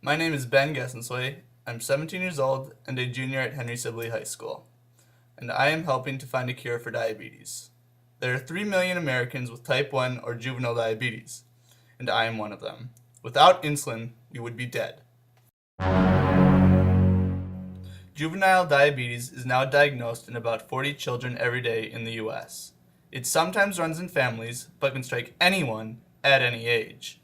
My name is Ben Gesensway. I'm 17 years old and a junior at Henry Sibley High School, and I am helping to find a cure for diabetes. There are 3 million Americans with type 1 or juvenile diabetes, and I am one of them. Without insulin, we would be dead. Juvenile diabetes is now diagnosed in about 40 children every day in the U.S. It sometimes runs in families, but can strike anyone at any age.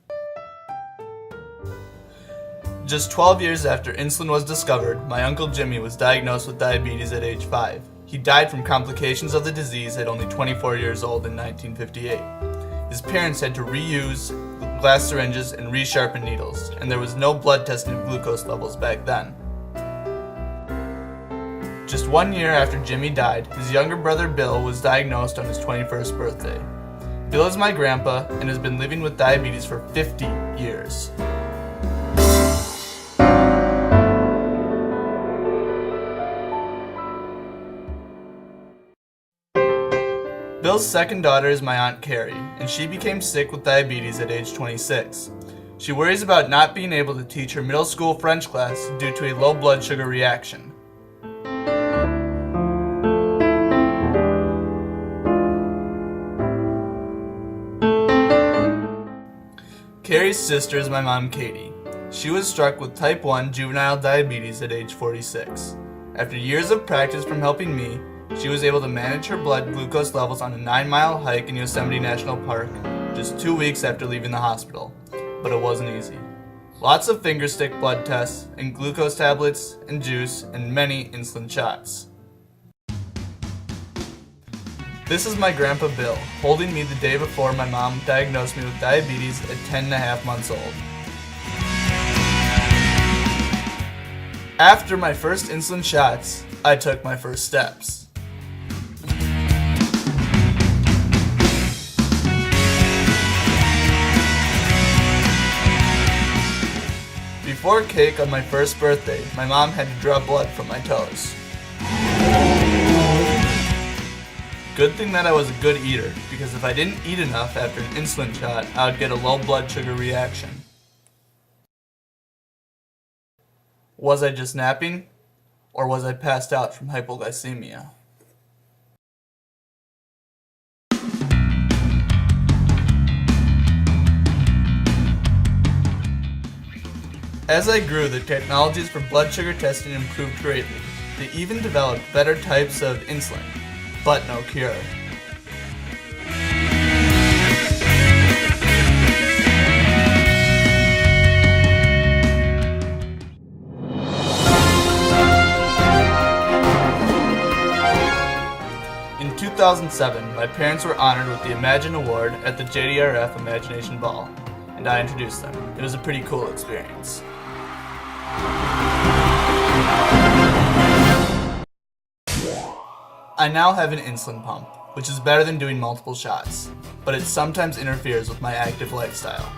Just 12 years after insulin was discovered, my Uncle Jimmy was diagnosed with diabetes at age 5. He died from complications of the disease at only 24 years old in 1958. His parents had to reuse glass syringes and resharpen needles, and there was no blood testing of glucose levels back then. Just 1 year after Jimmy died, his younger brother Bill was diagnosed on his 21st birthday. Bill is my grandpa and has been living with diabetes for 50 years. Bill's second daughter is my Aunt Carrie, and she became sick with diabetes at age 26. She worries about not being able to teach her middle school French class due to a low blood sugar reaction. Carrie's sister is my mom Katie. She was struck with type 1 juvenile diabetes at age 46. After years of practice from helping me, she was able to manage her blood glucose levels on a 9-mile hike in Yosemite National Park just 2 weeks after leaving the hospital. But it wasn't easy. Lots of finger stick blood tests, and glucose tablets, and juice, and many insulin shots. This is my grandpa Bill, holding me the day before my mom diagnosed me with diabetes at 10.5 months old. After my first insulin shots, I took my first steps. Before cake on my first birthday, my mom had to draw blood from my toes. Good thing that I was a good eater, because if I didn't eat enough after an insulin shot, I would get a low blood sugar reaction. Was I just napping? Or was I passed out from hypoglycemia? As I grew, the technologies for blood sugar testing improved greatly. They even developed better types of insulin, but no cure. In 2007, my parents were honored with the Imagine Award at the JDRF Imagination Ball, and I introduced them. It was a pretty cool experience. I now have an insulin pump, which is better than doing multiple shots, but it sometimes interferes with my active lifestyle.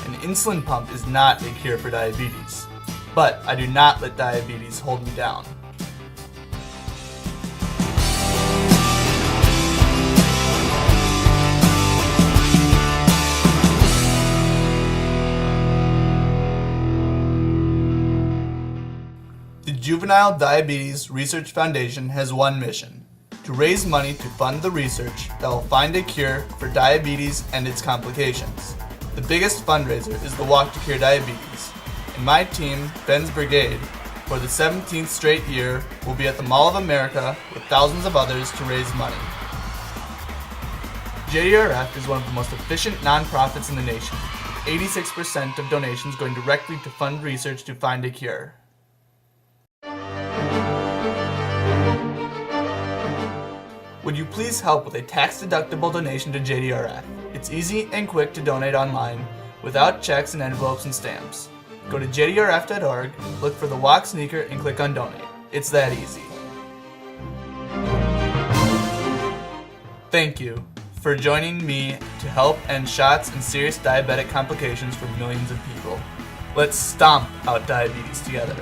An insulin pump is not a cure for diabetes, but I do not let diabetes hold me down. The Juvenile Diabetes Research Foundation has one mission: to raise money to fund the research that will find a cure for diabetes and its complications. The biggest fundraiser is the Walk to Cure Diabetes, and my team, Ben's Brigade, for the 17th straight year will be at the Mall of America with thousands of others to raise money. JDRF is one of the most efficient nonprofits in the nation, with 86% of donations going directly to fund research to find a cure. Would you please help with a tax-deductible donation to JDRF? It's easy and quick to donate online, without checks and envelopes and stamps. Go to jdrf.org, look for the Walk sneaker, and click on Donate. It's that easy. Thank you for joining me to help end shots and serious diabetic complications for millions of people. Let's stomp out diabetes together.